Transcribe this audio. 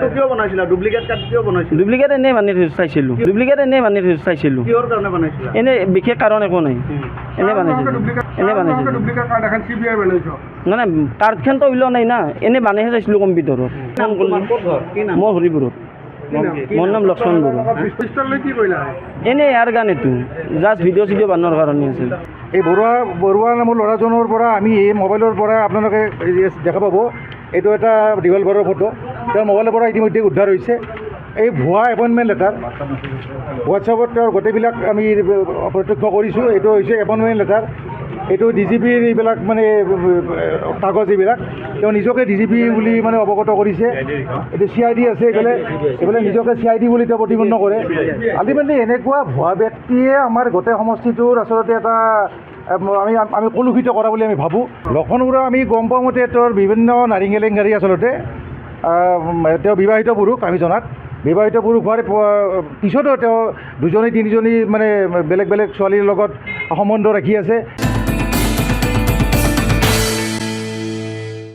কাৰ্ডটো কিয় বনাইছিলা? ডুপ্লিকেট কাৰ্ড কিয় বনাইছিলা? ডুপ্লিকেট এনেই বানি চাইছিলোঁ, চাইছিলোঁ। কিহৰ কাৰণে বনাইছিলা? এনেই বিশেষ কাৰণ একো নাই, এনেই বানাইছিলোঁ, এনেই বানাইছিলোঁ। ডুপ্লিকেট কাৰ্ড এখন CBI বনাইছ? মানে কাৰ্ডখনতো ওলোৱা নাই না, এনেই বানাইহে চাইছিলোঁ কম্পিউটাৰত। ফোন কৰিলোঁ। ক'ত ঘৰ? কি নাম? মই হৰিপুৰত। মোৰ নাম লক্ষ্মণ বৰুৱা। পিষ্টল লৈ কি কৰিলা? এনেই ইয়াৰ গান এইটো জাষ্ট ভিডিঅ' চিডিঅ' বনোৱাৰ কাৰণে আছিল। এই বৰুৱা নামৰ ল'ৰাজনৰ পৰা আমি এই মোবাইলৰ পৰা আপোনালোকে দেখা পাব, এইটো এটা দীঘল বৰৰ ফটো। তেওঁৰ মোবাইলৰ পৰা ইতিমধ্যে উদ্ধাৰ হৈছে এই ভুৱা এপইণ্টমেণ্ট লেটাৰ। হোৱাটছআপত তেওঁৰ গোটেইবিলাক আমি প্ৰত্যক্ষ কৰিছোঁ। এইটো হৈছে এপইণ্টমেণ্ট লেটাৰ। এইটো DGPৰ এইবিলাক মানে কাগজ এইবিলাক তেওঁ নিজকে DGP বুলি মানে অৱগত কৰিছে। এইটো CID আছে, এইফালে নিজকে CID বুলি তেওঁ প্ৰতিপন্ন কৰে। আল্টিমেটলি এনেকুৱা ভুৱা ব্যক্তিয়ে আমাৰ গোটেই সমষ্টিটোৰ আচলতে এটা আমি কলুষিত কৰা বুলি আমি ভাবোঁ। লক্ষণ বৰুৱা আমি গম পোৱা মতে তেওঁৰ বিভিন্ন নাৰিঙেলেংগাৰী আচলতে তেওঁ বিবাহিত পুৰুষ। আমি জনাত বিবাহিত পুৰুষ হোৱাৰ পিছতো তেওঁ দুজনী তিনিজনী মানে বেলেগ বেলেগ ছোৱালীৰ লগত সম্বন্ধ ৰাখি আছে।